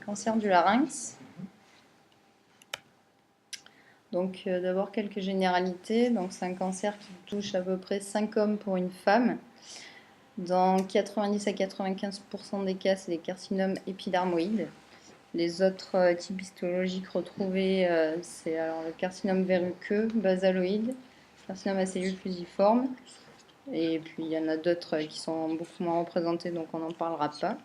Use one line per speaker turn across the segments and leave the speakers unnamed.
cancer du larynx. Donc d'abord quelques généralités. Donc c'est un cancer qui touche à peu près 5 hommes pour une femme. Dans 90 à 95% des cas, c'est des carcinomes épidermoïdes. Les autres types histologiques retrouvés, c'est alors le carcinome verruqueux, basaloïde, carcinome à cellules fusiformes, et puis il y en a d'autres qui sont beaucoup moins représentés, donc on n'en parlera pas.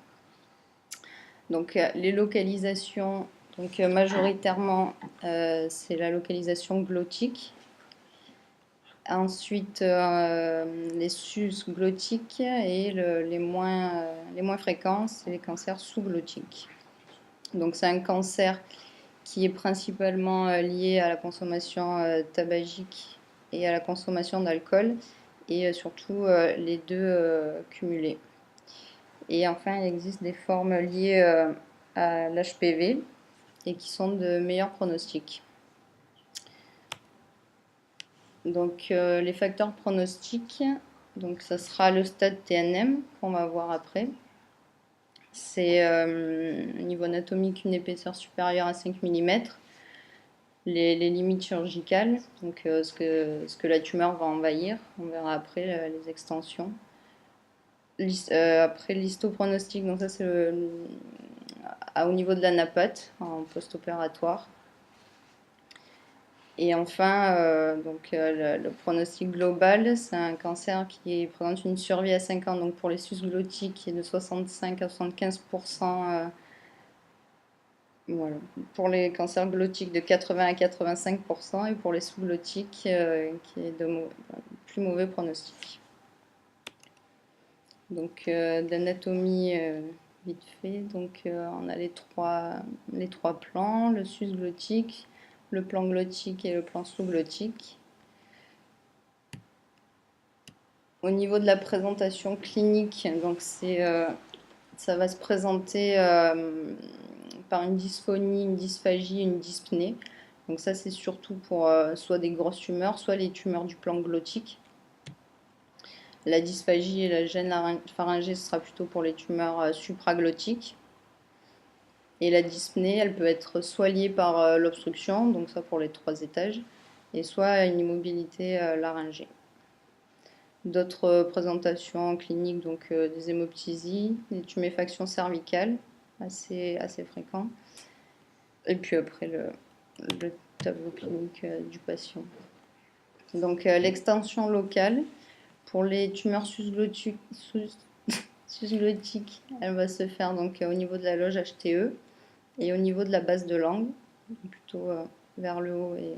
Donc les localisations, donc majoritairement c'est la localisation glottique. Ensuite les susglottiques et les moins fréquents, c'est les cancers sous-glottiques. Donc c'est un cancer qui est principalement lié à la consommation tabagique et à la consommation d'alcool, et surtout les deux cumulés. Et enfin, il existe des formes liées à l'HPV et qui sont de meilleurs pronostics. Donc les facteurs pronostiques, donc ça sera le stade TNM qu'on va voir après. C'est au niveau anatomique une épaisseur supérieure à 5 mm. Les limites chirurgicales, donc ce que la tumeur va envahir, on verra après les extensions. Après l'histopronostic, donc ça c'est au niveau de la napate en post-opératoire. Et enfin, le pronostic global, c'est un cancer qui présente une survie à 5 ans, donc pour les susglottiques qui est de 65 à 75%. Voilà. Pour les cancers glottiques de 80 à 85% et pour les sous-glottiques qui est de plus mauvais pronostic. Donc d'anatomie vite fait, donc on a les trois plans, le susglottique, le plan glottique et le plan sous-glottique. Au niveau de la présentation clinique, donc ça va se présenter par une dysphonie, une dysphagie, une dyspnée. Donc ça c'est surtout pour soit des grosses tumeurs, soit les tumeurs du plan glottique. La dysphagie et la gêne pharyngée, ce sera plutôt pour les tumeurs supraglottiques. Et la dyspnée, elle peut être soit liée par l'obstruction, donc ça pour les 3 étages, et soit une immobilité laryngée. D'autres présentations cliniques, donc des hémoptysies, des tuméfactions cervicales, assez fréquents. Et puis après le tableau clinique du patient. Donc l'extension locale, pour les tumeurs susglottiques, elle va se faire donc au niveau de la loge HTE et au niveau de la base de langue, plutôt vers le haut et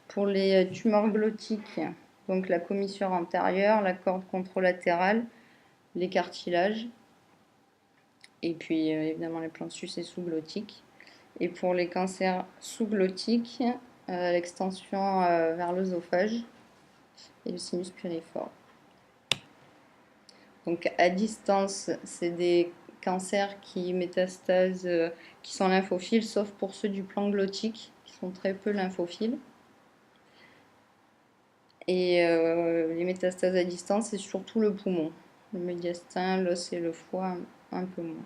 pour les tumeurs glottiques, donc la commissure antérieure, la corde contralatérale, les cartilages, et puis évidemment les plans sus et sous-glottiques. Et pour les cancers sous-glottiques, l'extension vers l'œsophage et le sinus piriforme. Donc à distance, c'est des cancers qui métastasent, qui sont lymphophiles, sauf pour ceux du plan glottique, qui sont très peu lymphophiles. Et les métastases à distance, c'est surtout le poumon, le médiastin, l'os et le foie, un peu moins,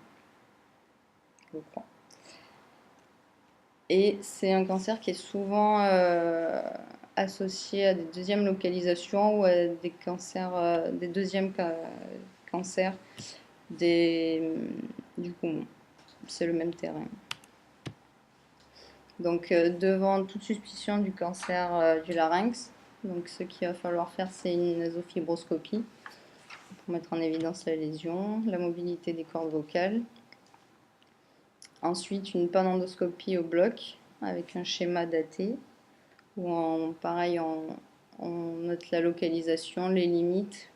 je crois. Et c'est un cancer qui est souvent associé à des deuxièmes localisations ou à des cancers, des deuxièmes cancers du poumon. C'est le même terrain. Donc devant toute suspicion du cancer du larynx, donc ce qu'il va falloir faire, c'est une nasofibroscopie pour mettre en évidence la lésion, la mobilité des cordes vocales. Ensuite, une panendoscopie au bloc avec un schéma daté où pareil, on note la localisation, les limites,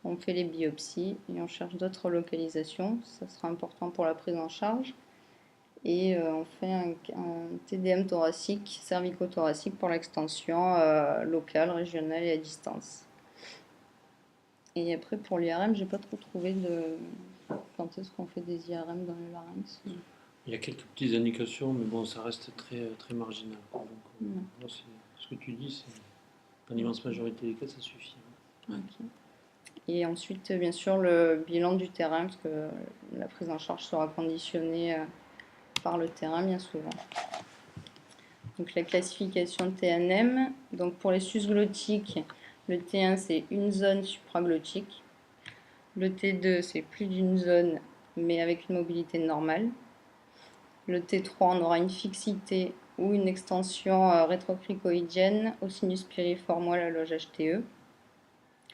on fait les biopsies et on cherche d'autres localisations. Ça sera important pour la prise en charge. Et on fait un TDM thoracique, cervico-thoracique pour l'extension locale, régionale et à distance. Et après pour l'IRM, j'ai pas trop trouvé de quand est-ce qu'on fait des IRM dans le larynx.
Il y a quelques petites indications, mais bon, ça reste très marginal. Donc, moi, ce que tu dis, c'est dans l'immense majorité des cas, ça suffit.
Okay. Et ensuite, bien sûr, le bilan du terrain, parce que la prise en charge sera conditionnée par le terrain bien souvent. Donc la classification TNM, donc pour les susglottiques, le T1 c'est une zone supraglottique, le T2 c'est plus d'une zone mais avec une mobilité normale, le T3 on aura une fixité ou une extension rétrocricoïdienne au sinus piriforme ou à la loge HTE,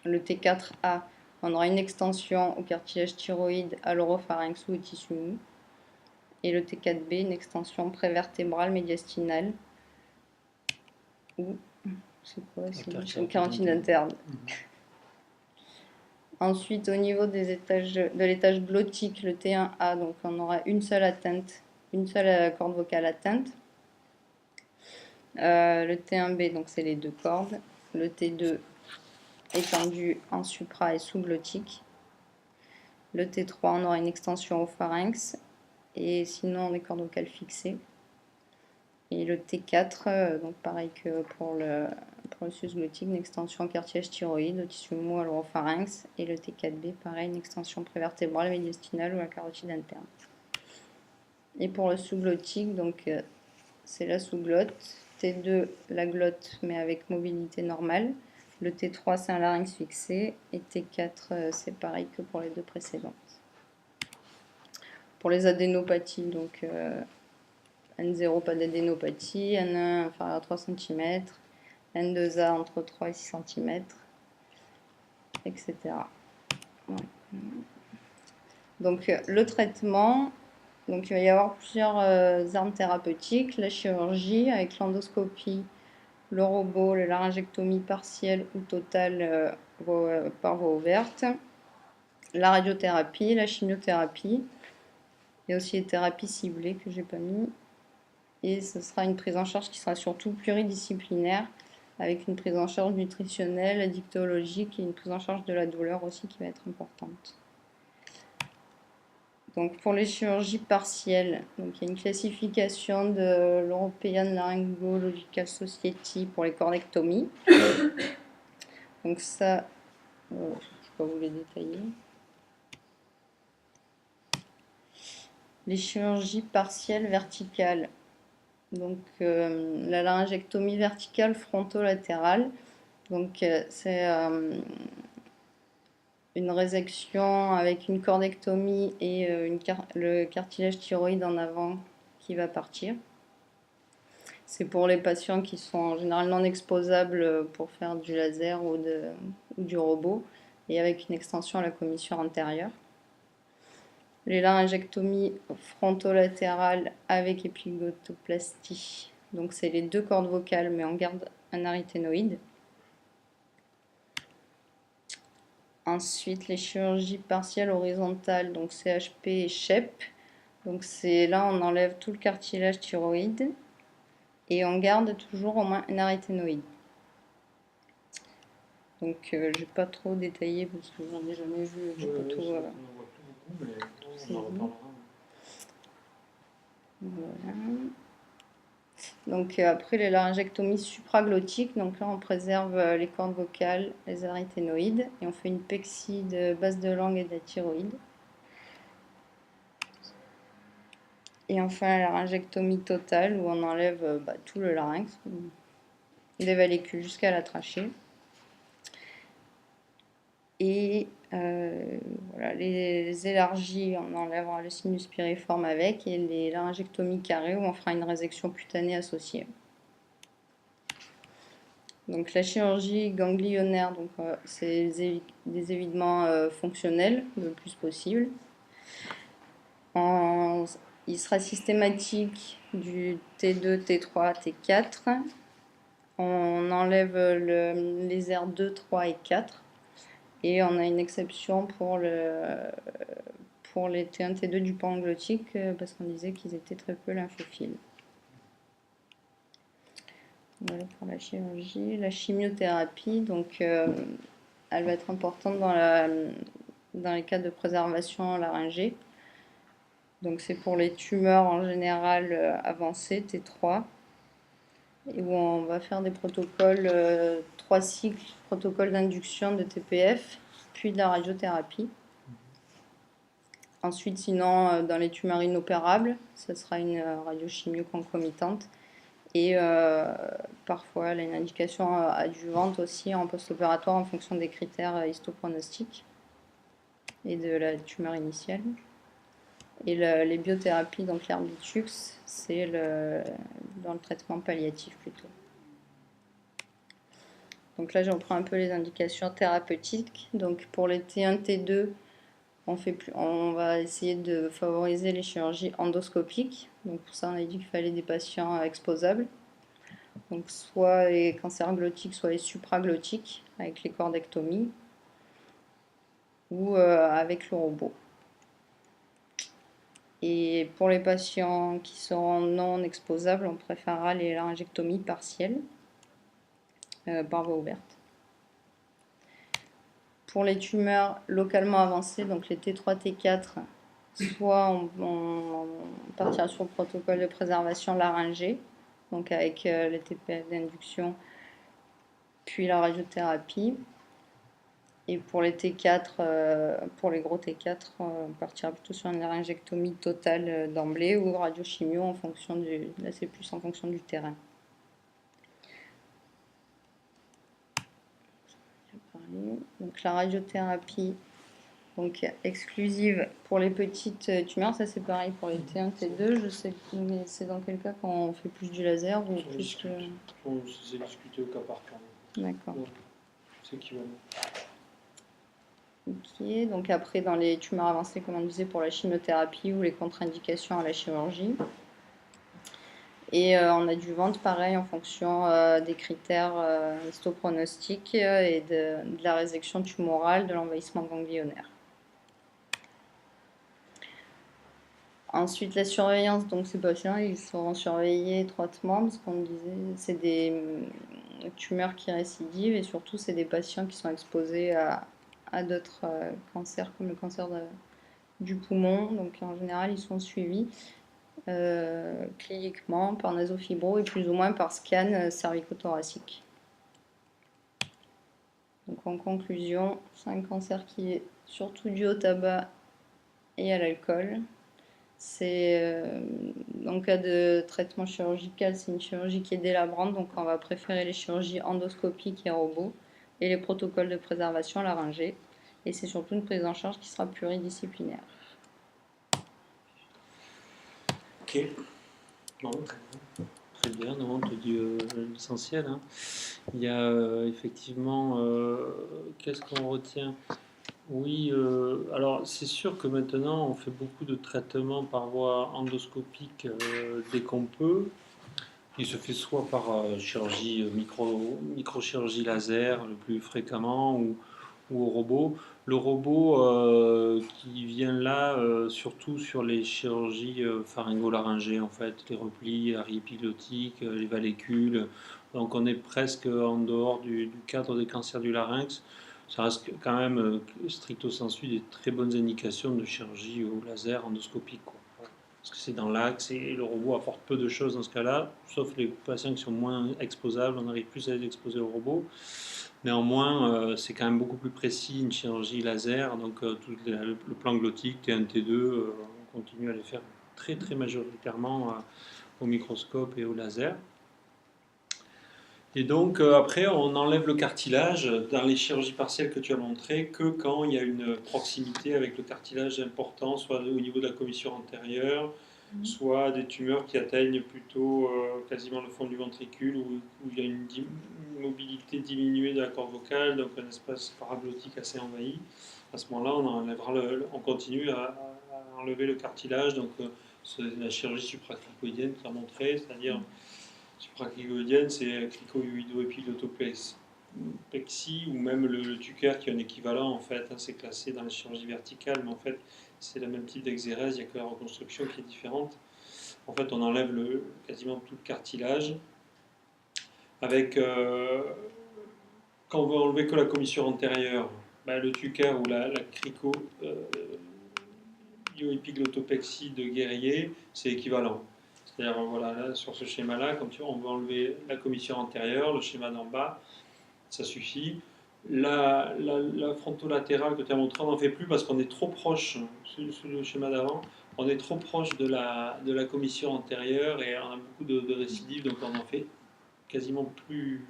le T4A on aura une extension au cartilage thyroïde, à l'oropharynx ou au tissu mou, et le T4B une extension prévertébrale médiastinale ou c'est quoi c'est une carotide interne. Ensuite, au niveau des étages, de l'étage glottique, le T1A, donc on aura une seule atteinte, une seule corde vocale atteinte. Le T1B, donc c'est les deux cordes. Le T2 étendu en supra et sous-glottique. Le T3, on aura une extension au pharynx et sinon des cordes vocales fixées. Et le T4, donc pareil que pour le susglottique, une extension cartilage thyroïde, au tissu mou, à l'oropharynx. Et le T4B, pareil, une extension prévertébrale, médiastinale ou la carotide interne. Et pour le sous-glottique, donc c'est la sous-glotte. T2, la glotte, mais avec mobilité normale. Le T3, c'est un larynx fixé. Et T4, c'est pareil que pour les deux précédentes. Pour les adénopathies, donc N0, pas d'adénopathie. N1, inférieur à 3 cm. N2A, entre 3 et 6 cm. Etc. Ouais. Donc, le traitement, donc il va y avoir plusieurs armes thérapeutiques. La chirurgie avec l'endoscopie, le robot, la laryngectomie partielle ou totale par voie ouverte. La radiothérapie, la chimiothérapie. Il y a aussi les thérapies ciblées que j'ai pas mis. Et ce sera une prise en charge qui sera surtout pluridisciplinaire, avec une prise en charge nutritionnelle, addictologique et une prise en charge de la douleur aussi qui va être importante. Donc pour les chirurgies partielles, donc il y a une classification de l'European Laryngological Society pour les cordectomies. Donc ça, je ne vais pas vous les détailler. Les chirurgies partielles verticales. Donc la laryngectomie verticale frontolatérale. Donc c'est une résection avec une cordectomie et le cartilage thyroïde en avant qui va partir. C'est pour les patients qui sont en général non exposables pour faire du laser ou du robot et avec une extension à la commissure antérieure. Les laryngectomies frontolatérales avec épiglotoplastie. Donc c'est les deux cordes vocales mais on garde un arythénoïde. Ensuite, les chirurgies partielles horizontales, donc CHP et SHEP. Donc c'est là on enlève tout le cartilage thyroïde et on garde toujours au moins un arythénoïde. Donc je ne vais pas trop détailler parce que j'en ai jamais vu. J'ai pas tout.
On en voit plus beaucoup, mais on en reparlera.
Voilà. Donc après les laryngectomies supraglottiques, donc là on préserve les cordes vocales, les arythénoïdes et on fait une pexie de base de langue et de la thyroïde. Et enfin la laryngectomie totale où on enlève tout le larynx, des vallécules jusqu'à la trachée. Et voilà, les élargies, on enlèvera le sinus piriforme avec, et les laryngectomies carrées où on fera une résection cutanée associée. Donc la chirurgie ganglionnaire, donc c'est des évidements fonctionnels le plus possible. Il sera systématique du T2, T3, T4. On enlève les R2, 3 et 4. Et on a une exception pour les T1, T2 du pan glottique parce qu'on disait qu'ils étaient très peu lymphophiles. Voilà pour la chirurgie. La chimiothérapie, donc elle va être importante dans les cas de préservation laryngée. Donc c'est pour les tumeurs en général avancées, T3, et où on va faire des protocoles 3 cycles, protocole d'induction de TPF, puis de la radiothérapie. Ensuite, sinon, dans les tumeurs inopérables, ce sera une radiochimio concomitante. Et parfois, elle a une indication adjuvante aussi en post-opératoire en fonction des critères histopronostiques et de la tumeur initiale. Et les biothérapies, donc l'Erbitux, c'est dans le traitement palliatif plutôt. Donc là, j'en prends un peu les indications thérapeutiques. Donc pour les T1, T2, on va essayer de favoriser les chirurgies endoscopiques. Donc pour ça, on a dit qu'il fallait des patients exposables. Donc soit les cancers glottiques, soit les supraglottiques avec les cordectomies ou avec le robot. Et pour les patients qui seront non exposables, on préférera les laryngectomies partielles par voie ouverte. Pour les tumeurs localement avancées, donc les T3, T4, soit on partira sur le protocole de préservation laryngée, donc avec les TPF d'induction, puis la radiothérapie. Et pour les T4, pour les gros T4, on partira plutôt sur une laryngectomie totale d'emblée ou radiochimio en fonction là c'est plus en fonction du terrain. Donc la radiothérapie, donc exclusive pour les petites tumeurs, ça c'est pareil pour les T1, T2, je sais, mais c'est dans quel cas quand on fait plus du laser ou plus que...
On s'est discuté au cas par cas.
D'accord.
C'est équivalent.
Ok, donc après dans les tumeurs avancées, comme on disait, pour la chimiothérapie ou les contre-indications à la chirurgie. Et en adjuvante, pareil, en fonction des critères histopronostiques et de la résection tumorale, de l'envahissement ganglionnaire. Ensuite, la surveillance, donc ces patients, ils seront surveillés étroitement parce qu'on disait, c'est des tumeurs qui récidivent et surtout, c'est des patients qui sont exposés à d'autres cancers comme le cancer du poumon. Donc en général, ils sont suivis cliniquement par nasofibro et plus ou moins par scan cervicothoracique. Donc en conclusion, c'est un cancer qui est surtout dû au tabac et à l'alcool. En cas de traitement chirurgical, c'est une chirurgie qui est délabrante, donc on va préférer les chirurgies endoscopiques et robots et les protocoles de préservation laryngée. Et c'est surtout une prise en charge qui sera pluridisciplinaire.
Ok. Bon, très bien, non, on te dit l'essentiel. Hein. Il y a effectivement, qu'est-ce qu'on retient? Oui, alors c'est sûr que maintenant on fait beaucoup de traitements par voie endoscopique dès qu'on peut. Il se fait soit par chirurgie microchirurgie laser le plus fréquemment ou au robot. Le robot qui vient là surtout sur les chirurgies pharyngo-laryngées en fait, les replis, arrêt épiglotique, les vallécules. Donc on est presque en dehors du cadre des cancers du larynx. Ça reste quand même stricto sensu des très bonnes indications de chirurgie au laser endoscopique, quoi. Parce que c'est dans l'axe et le robot apporte peu de choses dans ce cas-là, sauf les patients qui sont moins exposables, on arrive plus à les exposer au robot. Néanmoins, c'est quand même beaucoup plus précis une chirurgie laser, donc tout le plan glottique, T1, T2, on continue à les faire très très majoritairement au microscope et au laser. Et donc après, on enlève le cartilage dans les chirurgies partielles que tu as montrées que quand il y a une proximité avec le cartilage important, soit au niveau de la commissure antérieure, soit des tumeurs qui atteignent plutôt quasiment le fond du ventricule, où il y a une mobilité diminuée de la corde vocale, donc un espace paraglottique assez envahi. À ce moment-là, on continue à enlever le cartilage, donc c'est la chirurgie supracricoïdienne que tu as montré, c'est-à-dire supracricoïdienne, c'est cricoïdo-épiglottoplexie ou même le Tucker qui est un équivalent en fait, hein, c'est classé dans les chirurgies verticales, mais en fait c'est le même type d'exérèse, il n'y a que la reconstruction qui est différente. En fait, on enlève quasiment tout le cartilage avec quand on veut enlever que la commissure antérieure, le Tucker ou la cricoïdo-épiglottopexie de Guerrier, c'est équivalent. C'est-à-dire, voilà, là, sur ce schéma-là, comme tu vois, on veut enlever la commissure antérieure, le schéma d'en bas, ça suffit. La frontolatérale que tu as montré, on n'en fait plus parce qu'on est trop proche, sur le schéma d'avant, on est trop proche de la commission antérieure et on a beaucoup de récidives, donc on en fait quasiment plus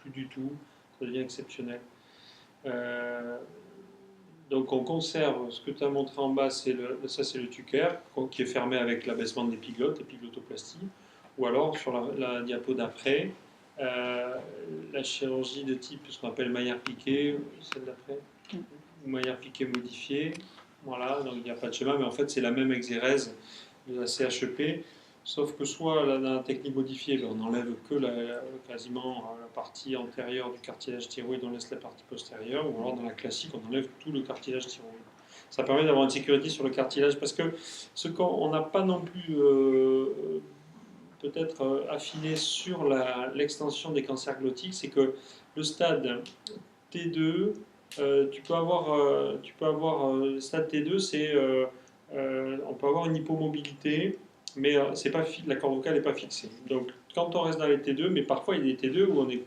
du tout. Ça devient exceptionnel. Euh, donc on conserve ce que tu as montré en bas, ça c'est le Tucker, qui est fermé avec l'abaissement de l'épiglottoplastie. Ou alors sur la diapo d'après, euh, la chirurgie de type ce qu'on appelle Maillard-Piquet, celle d'après, ou Maillard-Piquet modifié. Voilà, donc il n'y a pas de schéma, mais en fait c'est la même exérèse de la CHEP, sauf que soit dans la technique modifiée, ben, on n'enlève que quasiment la partie antérieure du cartilage thyroïde, on laisse la partie postérieure, ou alors dans la classique, on enlève tout le cartilage thyroïde. Ça permet d'avoir une sécurité sur le cartilage, parce que ce qu'on n'a pas non plus peut-être affiné sur l'extension des cancers glottiques, c'est que le stade T2, tu peux avoir le stade T2, on peut avoir une hypomobilité, mais c'est pas la corde vocale n'est pas fixée. Donc quand on reste dans les T2, mais parfois il y a des T2 où on est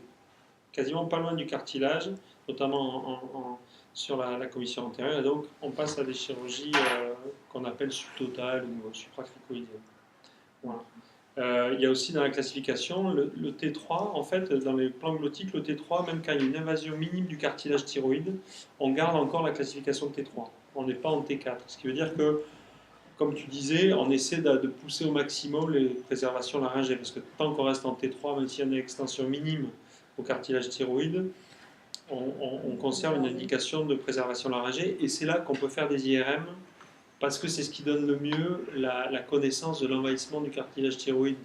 quasiment pas loin du cartilage, notamment sur la commission antérieure, et donc on passe à des chirurgies qu'on appelle subtotales ou supracricoïdiennes. Voilà. Il y a aussi dans la classification le T3, en fait, dans les plans glottiques, le T3, même quand il y a une invasion minime du cartilage thyroïde, on garde encore la classification de T3. On n'est pas en T4. Ce qui veut dire que, comme tu disais, on essaie de pousser au maximum les préservations laryngées, parce que tant qu'on reste en T3, même s'il y a une extension minime au cartilage thyroïde, on conserve une indication de préservation laryngée, et c'est là qu'on peut faire des IRM parce que c'est ce qui donne le mieux la connaissance de l'envahissement du cartilage thyroïde.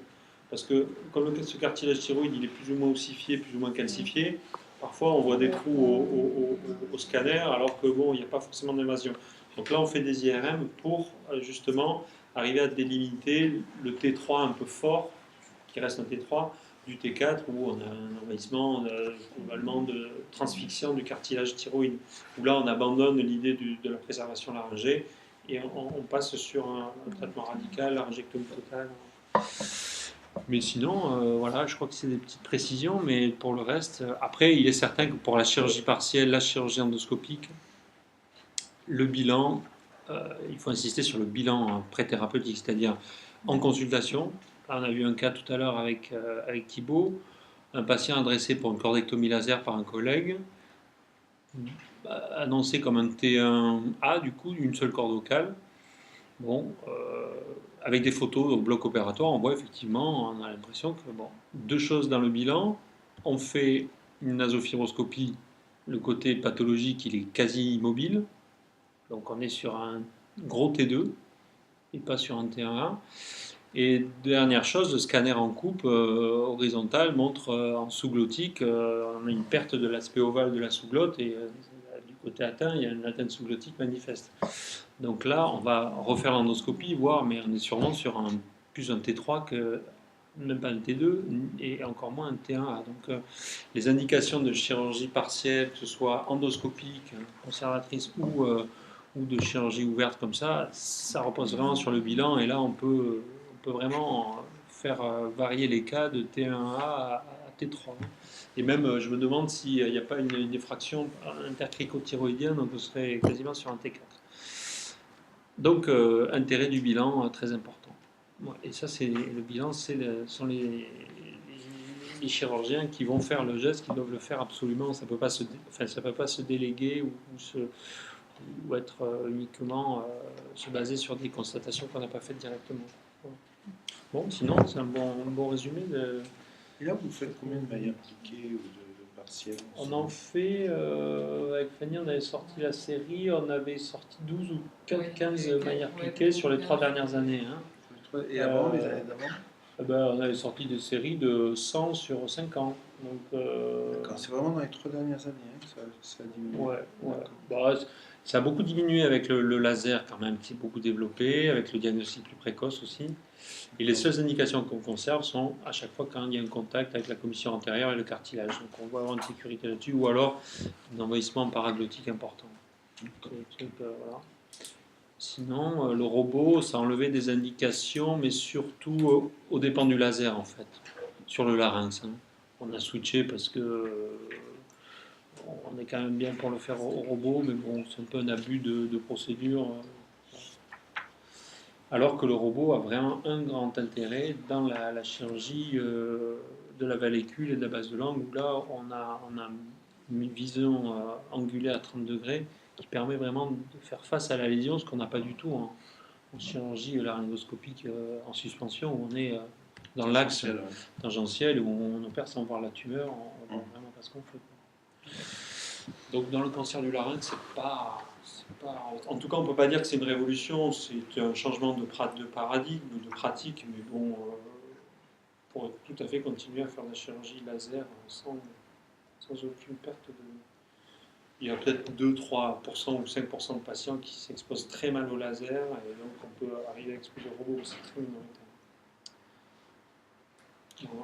Parce que comme ce cartilage thyroïde il est plus ou moins ossifié, plus ou moins calcifié, parfois on voit des trous au scanner alors que bon, il n'y a pas forcément d'invasion. Donc là on fait des IRM pour justement arriver à délimiter le T3 un peu fort, qui reste un T3, du T4 où on a un envahissement globalement de transfixion du cartilage thyroïde. Où là on abandonne l'idée de la préservation laryngée et on passe sur un traitement radical, laryngectomie totale. Mais sinon, voilà, je crois que c'est des petites précisions, mais pour le reste, après, il est certain que pour la chirurgie partielle, la chirurgie endoscopique, le bilan, il faut insister sur le bilan pré-thérapeutique, c'est-à-dire en consultation. Là, on a vu un cas tout à l'heure avec Thibaut, un patient adressé pour une cordectomie laser par un collègue, annoncé comme un T1A, du coup, une seule corde vocale. Bon, avec des photos au bloc opératoire, on voit effectivement, on a l'impression que, bon, deux choses dans le bilan. On fait une nasofibroscopie, le côté pathologique, il est quasi immobile. Donc on est sur un gros T2 et pas sur un T1A. Et dernière chose, le scanner en coupe horizontale montre en sous-glottique, on a une perte de l'aspect ovale de la sous-glotte et du côté atteint, il y a une atteinte sous-glottique manifeste. Donc là, on va refaire l'endoscopie, voir, mais on est sûrement sur plus un T3 que même pas un T2 et encore moins un T1A. Donc les indications de chirurgie partielle, que ce soit endoscopique, conservatrice ou de chirurgie ouverte comme ça repose vraiment sur le bilan et là on peut vraiment faire varier les cas de T1A à T3. Et même, je me demande s'il n'y a pas une effraction intercricothyroïdienne, on serait quasiment sur un T4. Donc, intérêt du bilan très important. Et ça, c'est le bilan, sont les chirurgiens qui vont faire le geste, qui doivent le faire absolument. Ça peut pas peut pas se déléguer ou être uniquement se baser sur des constatations qu'on n'a pas faites directement. Bon, sinon, c'est un bon résumé.
Et là, vous faites combien de mailles appliquées ou de partielles?
On en fait, avec Fanny, on avait sorti la série, on avait sorti 12 ou 15 mailles appliquées sur les 3 dernières années. Hein.
Et avant, les années d'avant?
On avait sorti des séries de 100 sur 5 ans.
D'accord, c'est vraiment dans les 3 dernières années hein, que ça a diminué.
Ouais. Bah, ça a beaucoup diminué avec le laser quand même, qui est beaucoup développé, avec le diagnostic plus précoce aussi. Et les seules indications qu'on conserve sont à chaque fois quand il y a un contact avec la commission antérieure et le cartilage. Donc on va avoir une sécurité là-dessus, ou alors un envahissement paraglottique important. Voilà. Sinon, le robot, ça enlevait des indications, mais surtout au dépend du laser en fait, sur le larynx. Hein. On a switché parce que on est quand même bien pour le faire au robot, mais bon, c'est un peu un abus de procédure. Alors que le robot a vraiment un grand intérêt dans la chirurgie de la vallécule et de la base de langue, où là, on a une vision angulaire à 30 degrés qui permet vraiment de faire face à la lésion, ce qu'on n'a pas du tout en chirurgie laryngoscopique en suspension, où on est dans l'axe tangentiel, où on opère sans voir la tumeur, on voit vraiment pas ce qu'on fait. Donc dans le cancer du larynx, en tout cas, on ne peut pas dire que c'est une révolution, c'est un changement de paradigme, de pratique, mais bon, pour tout à fait continuer à faire de la chirurgie laser sans aucune perte de... Il y a peut-être 2-3% ou 5% de patients qui s'exposent très mal au laser, et donc on peut arriver à exposer au robot, mais c'est très minoritaire.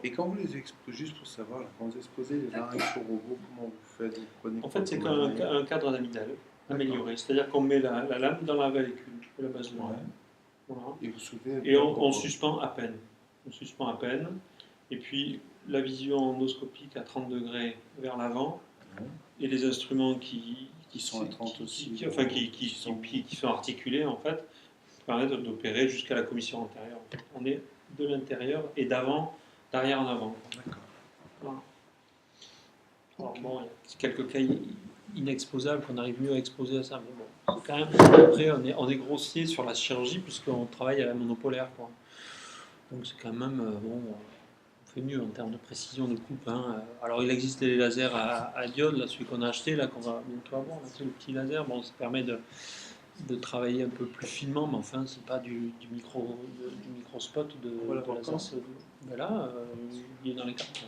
Et quand vous les exposez, juste pour savoir, quand vous exposez les larynx au robot, comment vous faites? Vous prenez
En fait, c'est un cadre amygdale amélioré, c'est-à-dire qu'on met la lame dans la vallécule, de la base de la lame. Voilà.
Et vous soulevez.
Et on suspend à peine. On suspend à peine. Et puis la vision endoscopique à 30 degrés vers l'avant, et les instruments qui
sont à 30 aussi,
qui sont articulés en fait, permettent d'opérer jusqu'à la commission antérieure. En fait. On est de l'intérieur et d'arrière en avant.
D'accord.
Voilà. Alors bon, il y a quelques cas inexposables qu'on arrive mieux à exposer à ça, mais bon, c'est quand même. Après, on est grossier sur la chirurgie puisqu'on travaille à la monopolaire, quoi. Donc c'est quand même bon. On fait mieux en termes de précision de coupe. Hein. Alors il existe les lasers à diode, là, celui qu'on a acheté, là, qu'on va bientôt avoir, là, c'est le petit laser. Bon, ça permet de travailler un peu plus finement, mais enfin, c'est pas du micro spot de laser. Ben là, il est dans les cartons.